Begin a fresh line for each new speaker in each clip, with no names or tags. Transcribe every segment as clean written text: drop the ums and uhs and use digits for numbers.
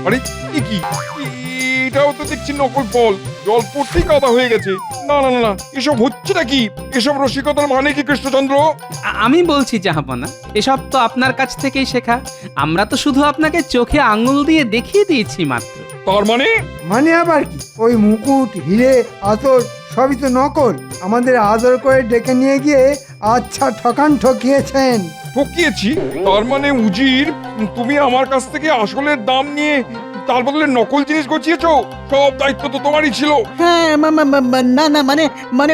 আরে এ কি এটাও তো দেখছি নকল ফল, জল পড়তেই কাদা হয়ে গেছে। না না না না, এসব হচ্ছেটা কি? এসব রসিকতার মানে কি কৃষ্ণচন্দ্র?
আমি বলছি জাহাপনা, এসব তো আপনার কাছ থেকেই শেখা। আমরা তো শুধু আপনাকে চোখে আঙুল দিয়ে দেখিয়ে দিয়েছি মাত্র।
তার মানে?
মানে আবার কি? ওই মুকুট, হিরে, আতর সবই তো নকল। আমাদের আদর করে ডেকে নিয়ে গিয়ে আচ্ছা ঠকিয়েছেন।
ঠকিয়েছি? তার মানে উজির, তুমি আমার কাছ থেকে আসলের দাম নিয়ে তার বদলে নকল জিনিস গছিয়েছো? সব দায়িত্ব তো তোমারই ছিল।
হ্যাঁ, না না, মানে মানে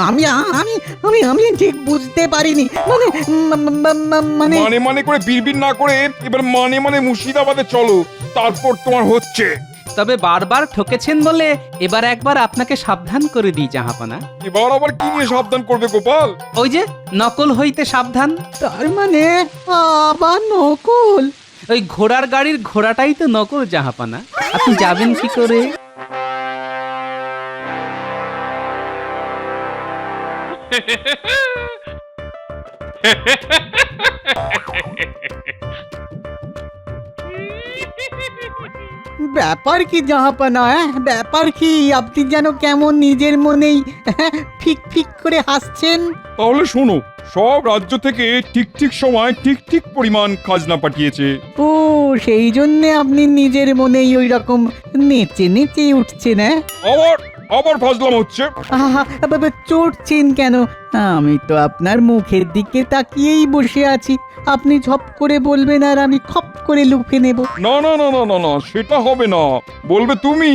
আমি আমি আমি আমি ঠিক বুঝতে পারিনি।
মানে মানে করে বিড়বিড় না করে এবার মানে মুর্শিদাবাদে চলো, তারপর তোমার হচ্ছে।
তবে বারবার ঠকেছেন বলে এবার একবার আপনাকে সাবধান করে দিই জাহাপনা।
এবার আবার কি নিয়ে সাবধান করবে গোপাল?
ওই যে নকল হইতে সাবধান।
তার মানে আবার নকল?
ওই ঘোড়ার গাড়ির ঘোড়াটাই তো নকল জাহাপনা। আপনি যাবেন কি করে?
ব্যাপার কি জাহাপানা? ব্যাপার কি? আপনি যেন কেমন নিজের মনেই ফিক ফিক করে হাসছেন।
তাহলে শোনো, সব রাজ্য থেকে ঠিক ঠিক সময় ঠিক ঠিক পরিমাণ খাজনা পাঠিয়েছে।
ও, সেই জন্যে আপনি নিজের মনেই ওই রকম নেচে নেচে উঠছেন।
আবার আবার ফাজলাম হচ্ছে।
আহা, চড়ছেন কেন? আমি তো আপনার মুখের দিকে তাকিয়েই বসে আছি। আপনি ঝপ করে বলবেন আর আমি খপ করে লুফে নেব।
না না না না না না, সেটা হবে না। বলবে তুমি।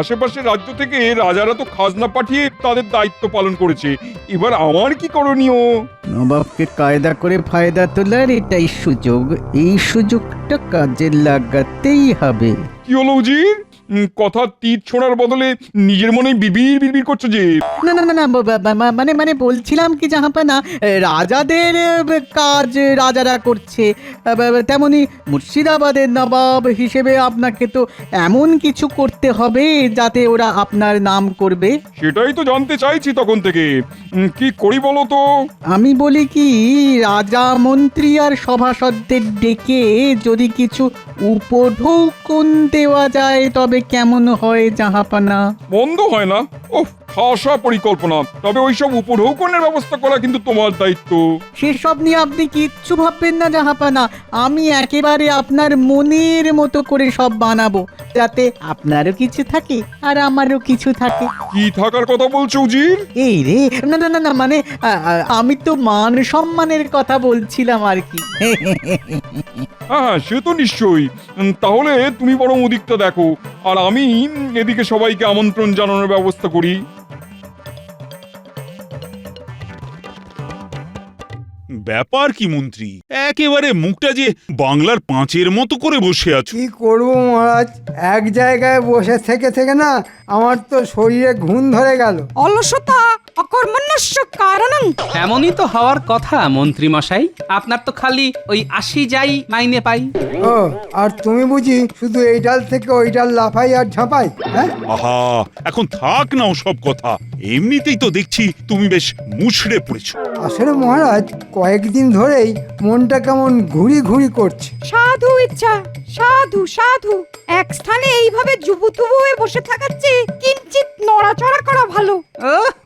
আশেপাশের রাজ্য থেকে রাজারা তো খাজনা পাঠিয়ে তাদের দায়িত্ব পালন করেছে, এবার আমার কি করণীয়?
নবাবকে কায়দা করে ফায়দা তোলার এটাই সুযোগ। এই সুযোগটা কাজে লাগাতেই হবে।
কি হলো উজির? কথা তীর ছোড়ার বদলে নিজের মনে বিড়বিড় বিড়বিড় করছো যে?
না না না না, মানে বলছিলাম কি জাহাপানা, রাজাদের কাজ রাজারা করছে, তেমনি মুর্শিদাবাদের নবাব হিসেবে আপনাকে তো এমন কিছু করতে হবে যাতে ওরা আপনার নাম করবে।
সেটাই তো জানতে চাইছি তখন থেকে। কি করি বলো তো?
আমি বলি কি, রাজা মন্ত্রী আর সভাসদদের ডেকে যদি কিছু উপঢৌকন দেওয়া যায় তবে কেমন হয় জাহাপানা?
মন্দ হয় না। ওহ, খাসা পরিকল্পনা। তবে ওইসব উপঢৌকনের ব্যবস্থা করা কিন্তু তোমার দায়িত্ব।
সেসব নিয়ে আপনি কিচ্ছু ভাববেন না জাহাপানা। আমি একেবারে আপনার মনের মতো করে সব বানাবো, যাতে আপনারও কিছু থাকে আর আমারও কিছু থাকে।
কি থাকার কথা বলছো উজির?
এই রে, না না না না, মানে আমি তো মান সম্মানের কথা বলছিলাম আর কি।
হ্যাঁ, সে তো নিশ্চয়ই। তাহলে তুমি বরং ওদিকটা দেখো, আর আমি এদিকে সবাইকে আমন্ত্রণ জানানোর ব্যবস্থা করি।
ব্যাপার কি মন্ত্রী, একেবারে মুখটা যে বাংলার পাঁচের মতো করে বসে আছো।
কি করবো মহারাজ, এক জায়গায় বসে থেকে থেকে না আমার তো শরীরে ঘুম ধরে গেল।
অলসতা অকর্মণ্যস্য কারণং।
এমনই তো হওয়ার কথা মন্ত্রী মশাই। আপনার তো খালি ওই আসি যাই মাইনে পাই।
ও, আর তুমি বুঝি শুধু এই ডাল থেকে ওই ডাল লাফাই আর ঝাঁপাই? হ্যাঁ,
আহা, এখন থাক না সব কথা। এমনিতেই তো দেখছি তুমি বেশ মুছড়ে পড়েছো।
আসলে মহারাজ, কয়েকদিন ধরেই মনটা কেমন ঘুরি ঘুরি করছে।
সাধু ইচ্ছা, সাধু সাধু। এক স্থানে এইভাবে জুবুতুবু হয়ে বসে থাকার চেয়ে কিঞ্চিত নড়াচড়া করা ভালো।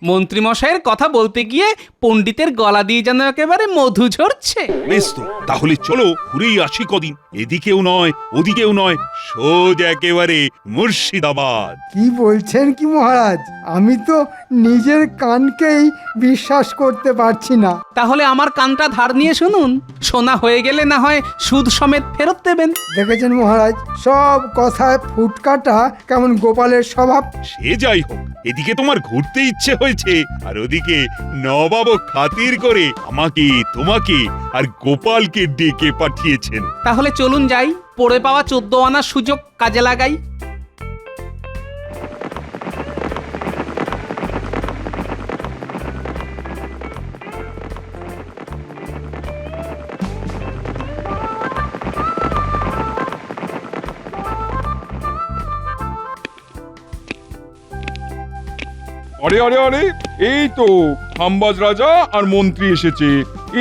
মন্ত্রী মশাইয়ের কথা বলতে গিয়ে পণ্ডিতের গলা দিয়ে যেন একেবারে মধু ঝরছে।
বেশ তো, তাহলে চলো ঘুরেই আসি কদিন। এদিকেও নয় ওদিকেও নয়, সোজা একেবারে মুর্শিদাবাদ।
কি বলছেন কি মহারাজ? আমি তো নিজের কানকেই বিশ্বাস করতে পারছি না।
তাহলে আমার কানটা ধার নিয়ে শুনুন, সোনা হয়ে গেলে না হয় সুদ সমেত ফেরত দেবেন।
দেখেছেন মহারাজ, সব কথায় ফুটকাটা কেমন গোপালের স্বভাব।
সে যাই হোক, এদিকে তোমার ঘুরতে ইচ্ছে হয়েছে, আর ওদিকে নবাব খাতির করে আমাকে, তোমাকে আর গোপালকে ডেকে পাঠিয়েছেন।
তাহলে চলুন যাই, পড়ে পাওয়া 14 আনার সুযোগ কাজে লাগাই।
আরে আরে আরে, এই তো হাম্বাজ রাজা আর মন্ত্রী এসেছে।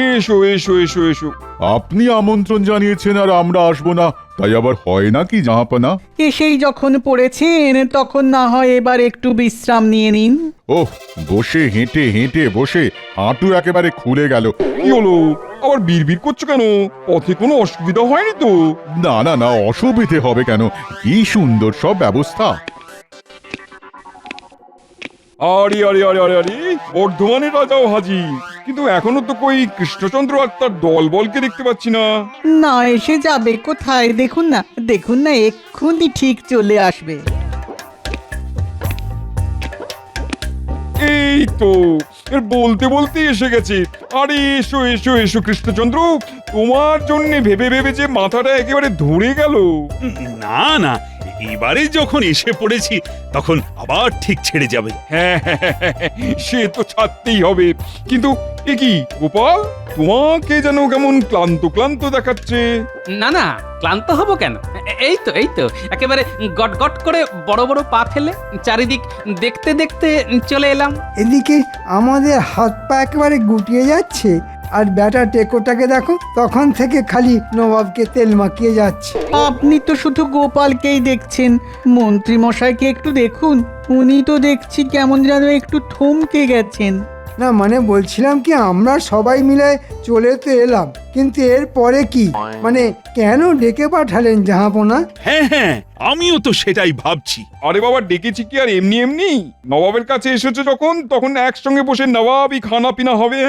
এসো এসো এসো এসো।
আপনি আমন্ত্রণ জানিয়েছেন আর আমরা আসবো না, তাই আবার হয় নাকি জাহাপানা?
এসেই যখন পড়েছেন তখন না হয় এবার একটু বিশ্রাম নিয়ে নিন।
ওহ, বসে হেঁটে হেঁটে বসে হাঁটু একেবারে খুলে গেল।
কি হলো, আবার বিড়বিড় করছো কেন? পথে কোনো অসুবিধা হয়নি তো?
না না না, অসুবিধে হবে কেন? কি সুন্দর সব ব্যবস্থা।
আরে আরে আরে আরে আরে, বর্ধমানের রাজাও হাজির, কিন্তু এখনো তো কই কৃষ্ণচন্দ্র আর তার দলবলকে দেখতে পাচ্ছি না।
না এসে যাবে কোথায়? দেখুন না এক্ষুনি ঠিক চলে আসবে।
এই তো এর বলতে বলতে এসে গেছে। আরে এসো এসো এসো কৃষ্ণচন্দ্র, তোমার জন্য ভেবে ভেবে যে মাথাটা একেবারে ধরে গেল।
না না, এবারে যখন এসে পড়েছি তখন আবার ঠিক ছেড়ে যাবে।
হ্যাঁ, সে তো ছাড়তেই হবে, কিন্তু এ কি গোপাল, তোমাকে যেন কেমন ক্লান্ত ক্লান্ত দেখাচ্ছে।
না না, ক্লান্ত হব কেন? এই তো একেবারে গট গট করে বড় বড় পা ফেলে চারিদিক দেখতে দেখতে চলে এলাম।
এদিকে আমাদের হাত পা একেবারে গুটিয়ে যাচ্ছে, আর ব্যাটা টেকোটাকে দেখো, তখন থেকে খালি নবাবকে তেল মাখিয়ে যাচ্ছে।
আপনি তো শুধু গোপালকেই দেখছেন, মন্ত্রী মশাইকে একটু দেখুন, উনি তো দেখছি কেমন যেন একটু থমকে গেছেন।
না মানে বলছিলাম কি, আমরা সবাই মিলে চলে তো এলাম, কিন্তু এর পরে কি, মানে কেন ডেকে পাঠালেন জাহাপনা?
হ্যাঁ, আমিও তো সেটাই ভাবছি।
আরে বাবা, ডেকেছি কি আর এমনি এমনি? নবাবের কাছে এসেছে যখন, তখন একসঙ্গে বসে নবাবই খানা পিনা হবে।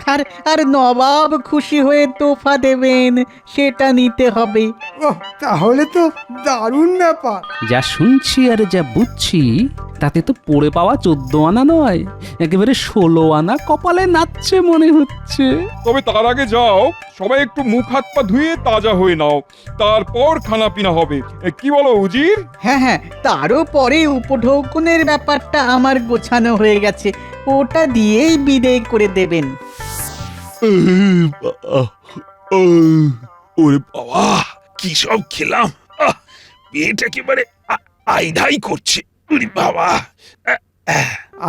হ্যাঁ,
আর নবাব খুশি হয়ে তোফা দেবেন, সেটা নিতে হবে।
ওহ, তাহলে তো দারুণ ব্যাপার।
যা শুনছি আর যা বুঝছি তাতে তো পড়ে পাওয়া 14 আনা নয়, একেবারে 16 আনা কপালে নাচছে মনে হচ্ছে।
তবে তার আগে যাও, সবাই একটু মুখ হাত পা ধুয়ে তাজা হয়ে নাও, তারপর খানা পিনা হবে। কি বলো উজির?
হ্যাঁ, তারও পরে উপঢৌকনের ব্যাপারটা আমার গোছানো হয়ে গেছে, ওটা দিয়েই বিদেয় করে দেবেন।
ওরে বাবা, কি সব খেলাম! পেট একেবারে আইধাই করছে। ওরে বাবা!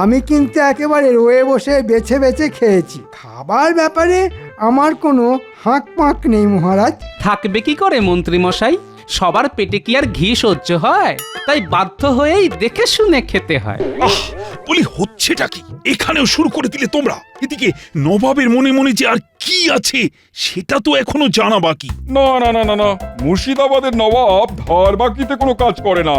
আমি কিন্তু একেবারে রয়ে বসে বেছে বেছে খেয়েছি, খাবার ব্যাপারে আমার কোনো হাঁক পাঁক নেই মহারাজ।
থাকবে কি করে মন্ত্রী মশাই? সবার পেটে কি আর ঘি সহ্য হয়? তাই বাধ্য হয়েই দেখে শুনে খেতে হয়।
বলি হচ্ছেটা কি? এখানেও শুরু করে দিলে তোমরা। এদিকে নবাবের মনে মনে যে আর কি আছে সেটা তো এখনো জানা বাকি।
না না না না না, মুর্শিদাবাদের নবাব ধার বাকিতে কোনো কাজ করে না,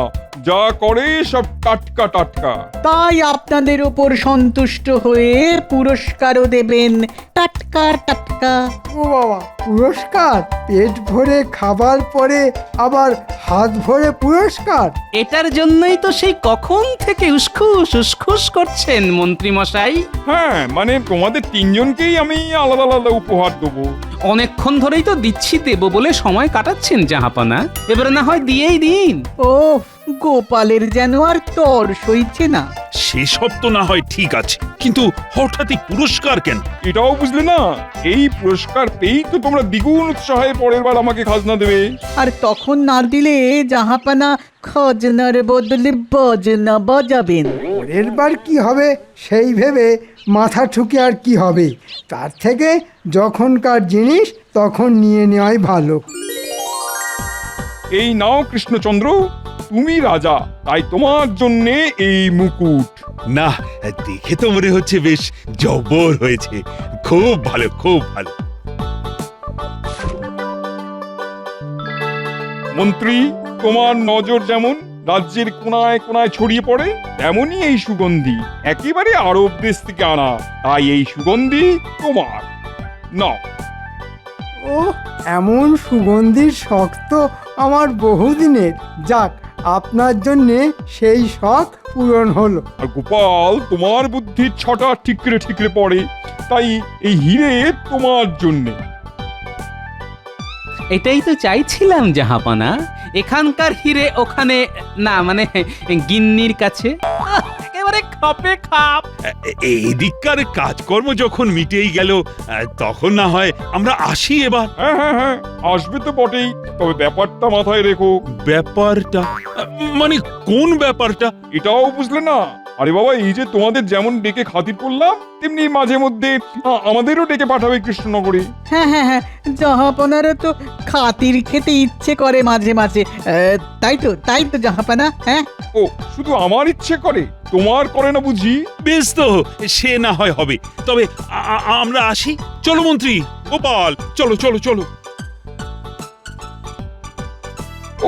যা করে সব টাটকা টাটকা।
তাই আপনাদের ওপর সন্তুষ্ট হয়ে পুরস্কারও দেবেন, টাটকা টাটকা।
ও বাবা, পুরস্কার? পেট ভরে খাবার পরে আবার হাত ভরে পুরস্কার?
এটার জন্যই তো সেই কখন থেকে উসখুস উসখুস করছেন মন্ত্রী মশাই।
হ্যাঁ, মানে তোমাদের তিনজনকেই আমি আলাদা আলাদা উপহার দেবো।
অনেকক্ষণ ধরেই তো দিচ্ছি দেবো বলে সময় কাটাচ্ছেন জাহাপানা, এবারে না হয় দিয়েই দিন।
ও গোপালের যেন আর তর সইছে না।
সেসব তো না হয় ঠিক আছে, কিন্তু হঠাৎই পুরস্কার কেন?
এটাও বুঝলে না? এই পুরস্কার পেয়েই তো তোমরা দ্বিগুণ উৎসাহে পরের বার আমাকে খাজনা দেবে।
আর তখন না দিলে জাহাপানা খজনার বদলে বজনা বাজাবেন।
পরের বার কি হবে সেই ভেবে মাথা ঠুকে আর কি হবে, তার থেকে যখনকার জিনিস তখন নিয়ে নেওয়াই ভালো।
এই নাও কৃষ্ণচন্দ্র, তুমি রাজা, তাই তোমার জন্যে এই মুকুট।
না, দেখে তো মনে হচ্ছে বেশ জব্বর হয়েছে। খুব ভালো, খুব ভালো।
মন্ত্রী, তোমার নজর যেমন রাজ্যের কোনায় কোনায় ছড়িয়ে পড়ে, তেমনি এই সুগন্ধি একেবারে আরব দেশ থেকে আনা, তাই এই সুগন্ধি তোমার। নাও।
ও, এমন সুগন্ধির শখ তো আমার বহুদিনের। যাক, আপনার জন্যে সেই শখ পূরণ হলো।
আর গোপাল, তোমার বুদ্ধির ছটা ঠিকরে ঠিকরে পড়ে, তাই এই হিরে তোমার জন্যে।
এটাই তো চাইছিলাম জাহাপানা, এখানকার হিরে ওখানে না, মানে গিন্নির কাছে। একেবারে খাপে খাপ।
এদিককার কাজকর্ম যখন মিটেই গেল, তখন না হয় আমরা আসি এবার।
হ্যাঁ হ্যাঁ হ্যাঁ, আসবে তো বটেই, তবে ব্যাপারটা মাথায় রেখো।
ব্যাপারটা? মানে কোন ব্যাপারটা?
এটাও বুঝলে না? আরে বাবা, এই যে তোমাদের যেমন ডেকে খাতির করলাম, তেমনি মাঝে মধ্যে আমাদেরও ডেকে পাঠাবে কৃষ্ণনগরে।
হ্যাঁ হ্যাঁ হ্যাঁ, জাহাপনারও তো খাতির খেতে ইচ্ছে করে মাঝে মাঝে। তাই তো জাহাপনা। হ্যাঁ,
ও, শুধু আমার ইচ্ছে করে, তোমার করে না বুঝি?
বেশ তো, সে না হয় হবে। তবে আমরা আসি। চলো মন্ত্রী গোপাল, চলো চলো চলো।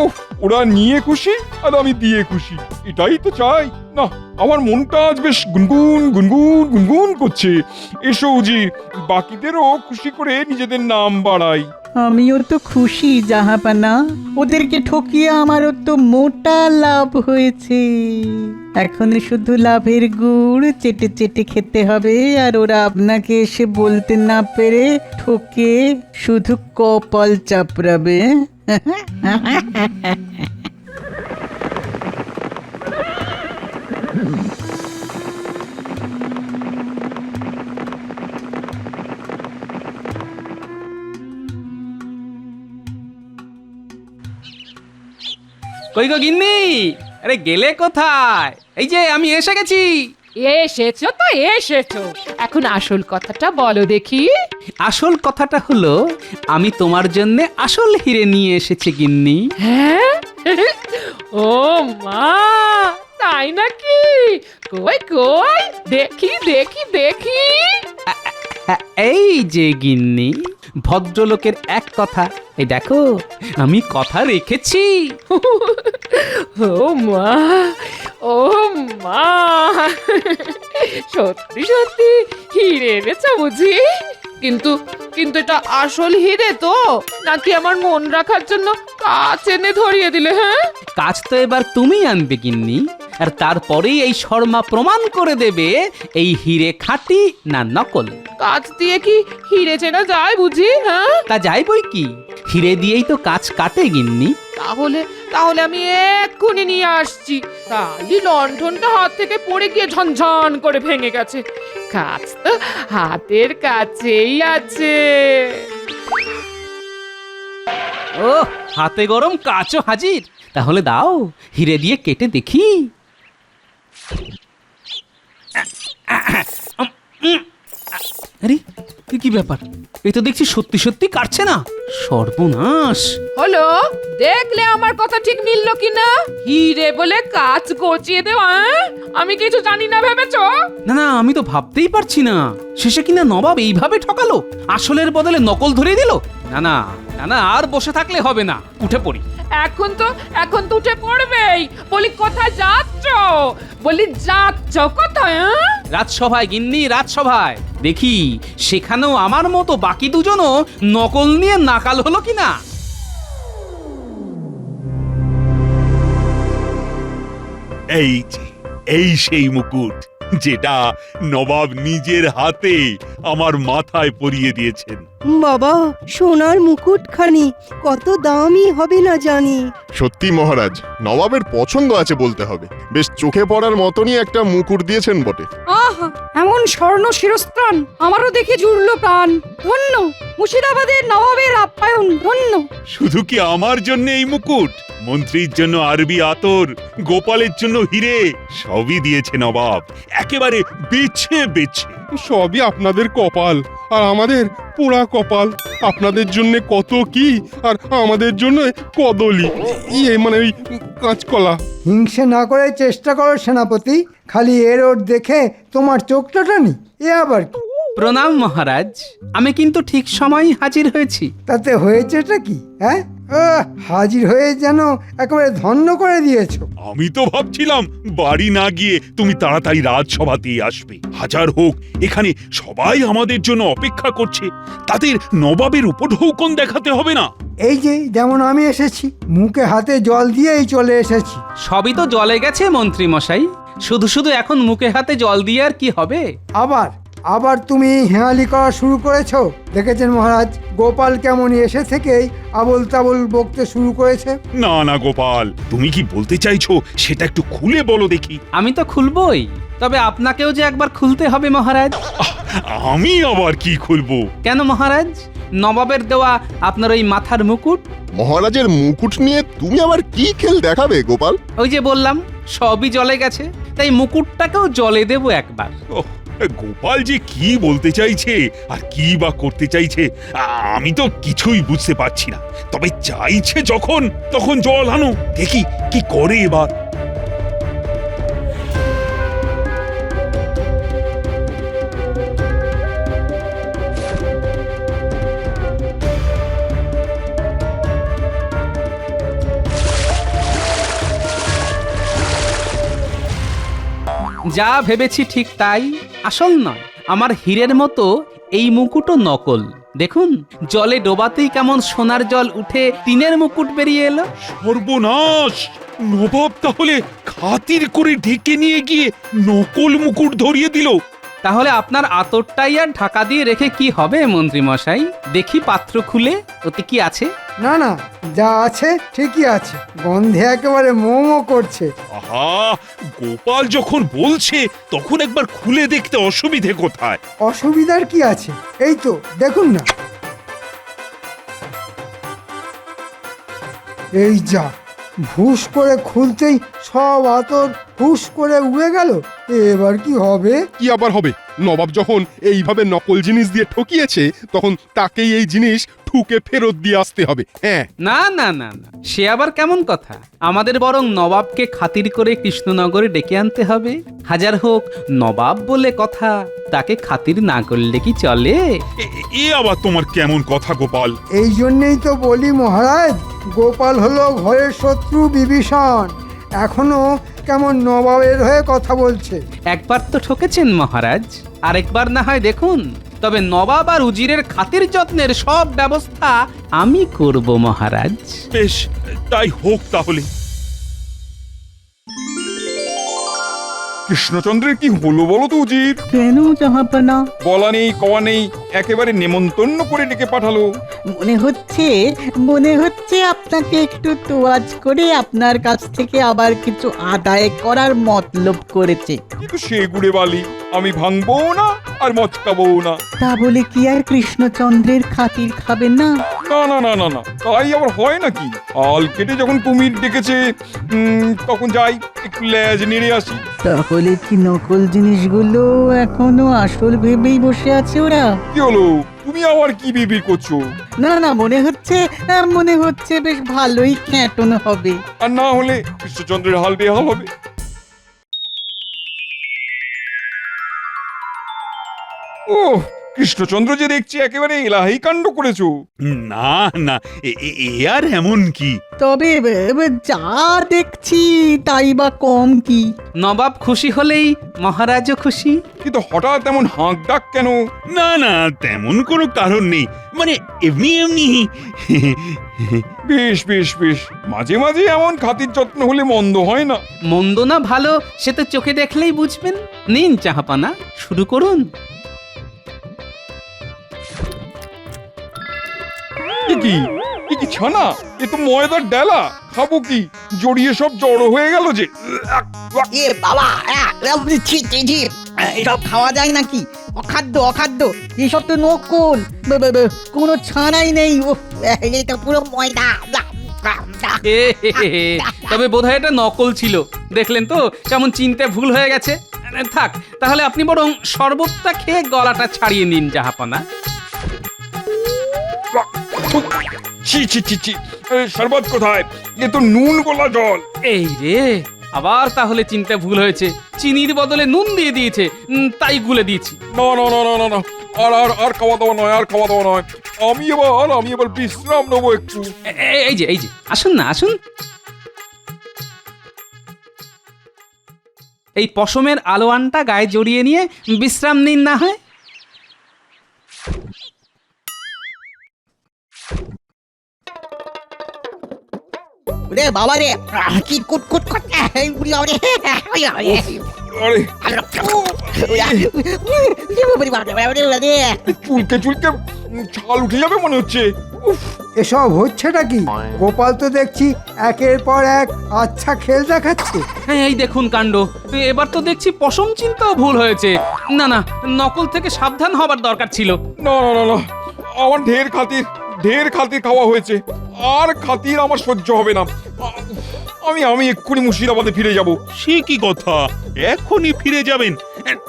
ওহ, ওরা নিয়ে খুশি আর আমি দিয়ে খুশি, এটাই তো চাই। না, আমার মনটা আজ বেশ গুনগুন গুনগুন গুনগুন করছে। এসো উজি, বাকিদেরও খুশি করে নিজেদের নাম বাড়াই।
আমিও তো খুশি জাহাপনা, ওদেরকে ঠকিয়ে আমারও তো মোটা লাভ হয়েছে। এখন শুধু লাভের গুড় চেটে চেটে খেতে হবে, আর ওরা আপনাকে এসে বলতে না পেরে ঠকে শুধু কপাল চাপড়াবে।
কই গো গিন্নি, আরে গেলে কোথায়? এই যে আমি এসে গেছি।
এসেছো তো এসেছো, এখন আসল কথাটা বলো দেখি।
আসল কথাটা হলো, আমি তোমার জন্য আসল হিরে নিয়ে এসেছি গিন্নি।
হ্যাঁ, ও মা, তাই নাকি? কই কই, দেখি দেখি দেখি।
এই যে গিন্নি, ভদ্রলোকের এক কথা, এই দেখো আমি কথা রেখেছি।
ও মা, ও মা, সত্যি সত্যি হিরে এনেছো বুঝি? কিন্তু কিন্তু এটা আসল হিরে তো, নাকি আমার মন রাখার জন্য কাচ এনে ধরিয়ে দিলে? হ্যাঁ,
কাজ তো এবার তুমি আনবে গিন্নি, আর তারপরেই এই শর্মা প্রমাণ করে দেবে এই হিরে খাঁটি না নকল।
কাচ দিয়ে কি হিরে চেনা যায় বুঝি? হ্যাঁ,
তা যাই বই কি, হিরে দিয়েই তো কাজ কাটে গিন্নি।
তাহলে তাহলে আমি এক্ষুনি নিয়ে আসছি। তাই লণ্ঠনটা হাত থেকে পড়ে গিয়ে ঝনঝন করে ভেঙে গেছে। কাজ তো হাতের কাছেই আছে।
ও, হাতে গরম কাচও হাজির। তাহলে দাও, হিরে দিয়ে কেটে দেখি। আরে, এ কি ব্যাপার? এই তো দেখছি সত্যি সত্যি কাটছে না। সর্বনাশ!
হলো, দেখলে আমার কথা ঠিক মিললো কিনা? হিরে বলে কাজ গচিয়ে দেওয়া, আমি কিছু জানি না ভেবেছো?
না না, আমি তো ভাবতেই পারছি না, শেষে কিনা নবাব এইভাবে ঠকালো, আসলের বদলে নকল ধরিয়ে দিল। না না না না, আর বসে থাকলে হবে না, উঠে পড়ি।
এখন তো উঠে পড়বেই। বলি কোথায় যাচ্ছ? বলি যাচ্ছ কোথায়?
রাজসভায় গিন্নি, রাজসভায়। দেখি সেখানেও আমার মতো বাকি দুজনও নকল নিয়ে নাকাল হলো কিনা।
এই যে, এই সেই মুকুট, যেটা নবাব নিজের হাতে আমার মাথায় পরিয়ে দিয়েছেন।
বাবা, সোনার মুকুটখানি কত দামি হবে না জানি।
সত্যি মহারাজ, নবাবের পছন্দ আছে বলতে হবে। বেশ চোখে পড়ার মতনই একটা মুকুট দিয়েছেন বটে।
আহা, এমন স্বর্ণ শিরস্ত্রাণ আমারও দেখে জুড়লো প্রাণ। ধন্য মুর্শিদাবাদের নবাবের আপ্যায়ন, ধন্য।
শুধু কি আমার জন্য এই মুকুট? মন্ত্রীর জন্য আরবি আতর, গোপালের জন্য হিরে, সবই দিয়েছে নবাব, একেবারে বেছে বেছে।
সবই আপনাদের কপাল, আর আমাদের পোড়া কপাল। আপনাদের জন্য কত কি, আর আমাদের জন্য কদলি, মানে ওই কাঁচকলা।
হিংসে না করে চেষ্টা করো সেনাপতি, খালি এর ওর দেখে তোমার চোখটা টানি, এ আবার কি?
প্রণাম মহারাজ, আমি কিন্তু ঠিক সময়ই হাজির হয়েছি।
তাতে হয়েছেটা কি? হ্যাঁ, হাজির হয়ে যেন একেবারে ধন্য করে দিয়েছো।
আমি তো ভাবছিলাম বাড়ি না গিয়ে তুমি তাড়াতাড়ি রাজসভাতেই আসবে। হাজার হোক, এখানে সবাই আমাদের জন্য অপেক্ষা করছে, তাদের নবাবের উপঢৌকন দেখাতে হবে না?
এই যে যেমন আমি এসেছি, মুখে হাতে জল দিয়েই চলে এসেছি।
সবই তো জলে গেছে মন্ত্রী মশাই, শুধু শুধু এখন মুখে হাতে জল দিয়ে আর কি হবে?
আবার তুমি হেঁয়ালি করা শুরু করেছো। দেখেছেন মহারাজ, গোপাল কেমন এসে থেকেই আবল তাবল বকতে শুরু করেছে।
না না গোপাল, তুমি কি বলতে চাইছো সেটা একটু খুলে বলো দেখি।
আমি তো খুলবই, তবে আপনাকেও যে একবার খুলতে হবে মহারাজ।
আমি আবার কি খুলবো?
কেন মহারাজ, নবাবের দেওয়া আপনার ওই মাথার মুকুট।
মহারাজের মুকুট নিয়ে তুমি আবার কি খেল দেখাবে গোপাল?
ওই যে বললাম, সবই জলে গেছে, তাই মুকুটটাকেও জলে দেব একবার।
ওহ, গোপাল যে কি বলতে চাইছে আর কি বা করতে চাইছে আমি তো কিছুই বুঝতে পারছি না। তবে চাইছে যখন তখন জল আনো, দেখি কি করে এবার।
যা ভেবেছি ঠিক তাই, আসল নয়। আমার হীরের মতো এই মুকুটও নকল। দেখুন, জলে ডোবাতেই কেমন সোনার জল উঠে টিনের মুকুট বেরিয়ে এলো।
সর্বনাশ! নবাব তাহলে খাতির করে ঢেকে নিয়ে গিয়ে নকল মুকুট ধরিয়ে দিল।
তাহলে আপনার আতরটাই আর ঢাকা দিয়ে রেখে কি হবে মন্ত্রী মশাই? দেখি পাত্র খুলে ওতে কি আছে।
না না, যা আছে ঠিকই আছে, গন্ধে একেবারে মোমো করছে।
আহা, গোপাল যখন বলছে তখন একবার খুলে দেখতে অসুবিধে কোথায়?
অসুবিধার কি আছে? এই তো দেখুন না। এই যা, ভুস করে খুলতেই সব আতর হুস করে উড়ে গেল। এবার কি হবে?
কি আবার হবে? নবাব যখন এইভাবে নকল জিনিস দিয়ে ঠকিয়েছে তখন তাকেই এই জিনিস ঠুকে ফেরত দিয়ে আসতে হবে। হ্যাঁ,
না না না না, সে আবার কেমন কথা? আমাদের বরং নবাবকে খাতির করে কৃষ্ণনগরে ডেকে আনতে হবে। হাজার হোক নবাব বলে কথা, তাকে খাতির না করলে কি চলে?
এ আবার তোমার কেমন কথা গোপাল?
এই জন্যেই তো বলি মহারাজ, গোপাল হলো ঘরের শত্রু বিভীষণ, এখনো কেমন নবাবের হয়ে কথা বলছে।
একবার তো ঠকেছেন মহারাজ, আরেকবার না হয় দেখুন। তবে নবাব আর উজিরের খাতির যত্নের সব ব্যবস্থা আমি করব মহারাজ।
বেশ, তাই হোক তাহলে।
কৃষ্ণচন্দ্রের কি হলো বলো তো উজির?
কেন জাহাপনা?
বলা নেই কওয়া নেই, একেবারে নেমন্তন্ন করে ডেকে পাঠালো।
মনে হচ্ছে আপনাকে একটু তোয়াজ করে আপনার কাছ থেকে আবার কিছু আদায় করার মতলব করেছে।
কিন্তু সে গুড়ে বালি, আমি ভাঙবো না আর মচকাবো না।
তা বলে কি আর কৃষ্ণচন্দ্রের খাতির খাবেন না?
না না না না না, তাই আবার হয় নাকি? আল কেটে যখন কুমির ডেকেছে তখন যাই একটু লেজ নেড়ে আসি।
তাহলে কি নকল জিনিসগুলো এখনো আসল ভেবেই বসে আছে ওরা?
কি হলো, তুমি আবার কি বিবির করছো?
না না, মনে হচ্ছে বেশ ভালোই খ্যাটন হবে।
আর না হলে কৃষ্ণচন্দ্রের হাল বেহাল হবে। ও কৃষ্ণচন্দ্র যে দেখছি একেবারে এলাহি কাণ্ড করেছো।
না না, এ আর এমন কি?
তবে যা দেখছি তাই বা কম কি?
নবাব খুশি হলেই মহারাজও খুশি।
কিন্তু হঠাৎ এমন হাঁক ডাক কেন?
না না, তেমন কোনো কারণ নেই, মানে এমনি এমনি।
বেশ বেশ বেশ, মাঝে মাঝে এমন খাতির যত্ন হলে মন্দ হয় না।
মন্দ না ভালো সে তো চোখে দেখলেই বুঝবেন। নিন চাহাপানা, শুরু করুন।
এ কি ছানা? এ তো ময়দার ডালা, খাবো কি? জড়িয়ে সব জড়ো হয়ে গেল যে।
এ বাবা, এসব খাওয়া যায় নাকি? অখাদ্য অখাদ্য, এসব তো নকল, কোনো ছানাই নেই। এটা পুরো ময়দা।
তবে বোধহয় এটা নকল ছিল। দেখলেন তো কেমন চিনতে ভুল হয়ে গেছে। থাক, তাহলে আপনি বরং শরবতটা খেয়ে গলাটা ছাড়িয়ে নিন জাহাপানা।
ছি ছি ছি ছি, শরবত কোথায়? এ তো নুন গোলা জল।
এই রে, আবার তাহলে চিনতে ভুল হয়েছে। চিনির বদলে নুন দিয়ে দিয়েছে, তাই গুলে দিয়েছি।
না না না না না না, আর আর আর খাওয়া দাওয়া নয়, আর খাওয়া দাওয়া নয়। আমি এবার বিশ্রাম নেবো একটু।
এই যে আসুন না, আসুন। এই পশমের আলোয়ানটা গায়ে জড়িয়ে নিয়ে বিশ্রাম নিন না হয়।
রে বাবা রে, কি কুটকুট করতে!
চুলকে চুলকে ছাল উঠে যাবে মনে হচ্ছে।
এসব হচ্ছেটা কি? গোপাল তো দেখছি একের পর এক আচ্ছা খেল দেখাচ্ছে।
হ্যাঁ, এই দেখুন কাণ্ড। এবার তো দেখছি পশম চিন্তাও ভুল হয়েছে। না না, নকল থেকে সাবধান হবার দরকার ছিল।
না না না না, আমার ঢের খাতির খাওয়া হয়েছে, আর খাতির আমার সহ্য হবে না। আমি এক্ষুনি মুর্শিদাবাদে ফিরে যাব।
সে কি কথা, এখনই ফিরে যাবেন?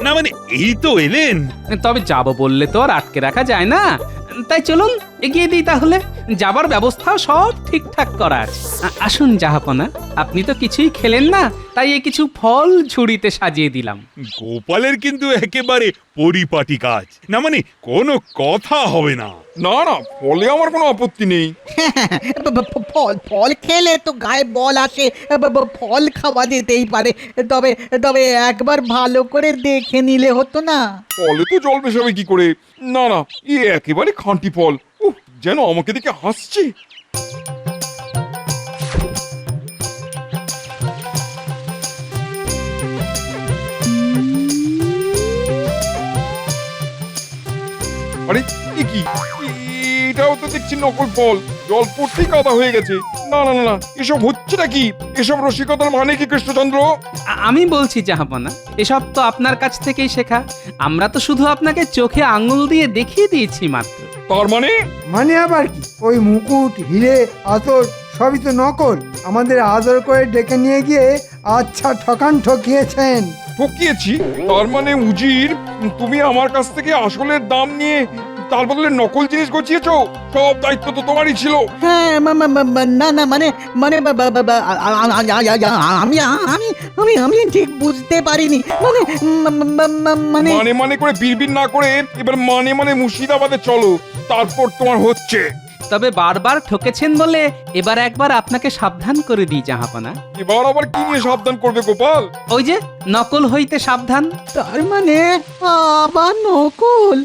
না মানে এই তো এলেন।
তবে যাব বললে তো আর আটকে রাখা যায় না, তাই চলুন এগিয়ে দিই তাহলে। যাবার ব্যবস্থাও সব ঠিকঠাক করা আছে। আসুন জাহাপনা, আপনি তো কিছুই খেলেন না, তাই এই কিছু ফল ঝুড়িতে সাজিয়ে দিলাম।
গোপালের কিন্তু একেবারে পরিপাটি কাজ, না মানে কোনো কথা হবে না।
না না, ফলে আমার কোনো আপত্তি নেই।
ফল ফল খেলে তো গায়ে বল আসে, ফল খাওয়া যেতেই পারে। তবে তবে একবার ভালো করে দেখে নিলে হতো না?
ফলে তো জল মেশাবে কি করে? না না, একেবারে খাঁটি ফল। উহ, যেন আমাকে দেখে হাসছে। আরে এ কি? এটাও তো দেখছি নকল ফল, জল পড়তেই কাদা হয়ে গেছে। না না না না, এসব হচ্ছেটা কি? এসব রসিকতার মানে কি কৃষ্ণচন্দ্র?
আমি বলছি জাহাপনা, এসব তো আপনার কাছ থেকেই শেখা। আমরা তো শুধু আপনাকে চোখে আঙুল দিয়ে দেখিয়ে দিয়েছি মাত্র।
তার মানে?
মানে আবার কি? ওই মুকুট, হিরে, আতর সবই তো নকল। আমাদের আদর করে ডেকে নিয়ে গিয়ে আচ্ছা ঠকান ঠকিয়েছেন।
ঠকিয়েছি? তার মানে উজির, তুমি আমার কাছ থেকে আসলের দাম নিয়ে তার বদলে নকল জিনিস গছিয়েছো? সব দায়িত্ব তো তোমারই ছিল।
হ্যাঁ, না না মানে মানে আমি আমি আমি আমি ঠিক বুঝতে পারিনি। মানে মানে
মানে মানে করে বিড়বিড় না করে এবার মানে মানে মুর্শিদাবাদে চলো, তারপর তোমার হচ্ছে।
তবে বারবার ঠকেছেন বলে এবার একবার আপনাকে সাবধান করে দিই জাহাপনা।
এবার আবার কি নিয়ে সাবধান করবে গোপাল?
ওই যে নকল হইতে সাবধান।
তার মানে আবার নকল?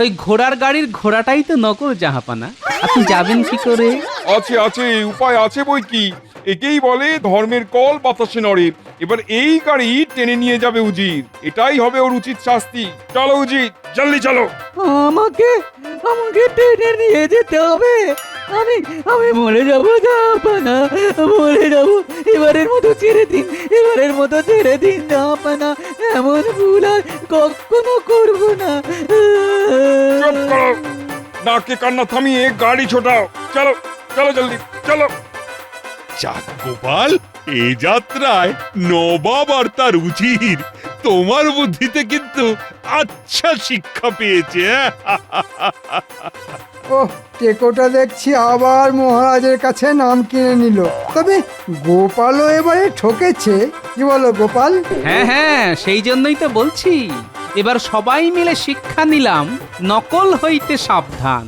ওই ঘোড়ার গাড়ির ঘোড়াটাই তো নকল জাহাপনা। আপনি যাবেন কি করে?
আছে আছে, উপায় আছে বই কি। একেই বলে ধর্মের কল বাতাসে নড়ে। এবার এই গাড়ি টেনে নিয়ে যাবে উজির, এটাই হবে ওর উচিত শাস্তি। চলো উজির, জলদি চলো।
আমাকে আমাকে টেনে নিয়ে যেতে হবে? আমি আমি মরে যাবো জাহাপনা, মরে যাবো। এবারের মতো ছেড়ে দিন, এবারের মতো ছেড়ে দিন জাহাপনা। এমন ভুল আর কখনো করবো না।
চুপ করো, নাকে কান্না থামিয়ে গাড়ি ছোটাও। চলো চলো জলদি চলো।
যাক গোপাল, এই যাত্রায় নবাব আর তার উজির তোমার বুদ্ধিতে কিন্তু আচ্ছা শিক্ষা পেয়েছে।
ওহ, টেকোটা দেখছি আবার মহারাজের কাছে নাম কিনে নিল। তবে গোপালও এবারে ঠকেছে। কি বলো গোপাল?
হ্যাঁ হ্যাঁ, সেই জন্যই তো বলছি, এবার সবাই মিলে শিক্ষা নিলাম নকল হইতে সাবধান।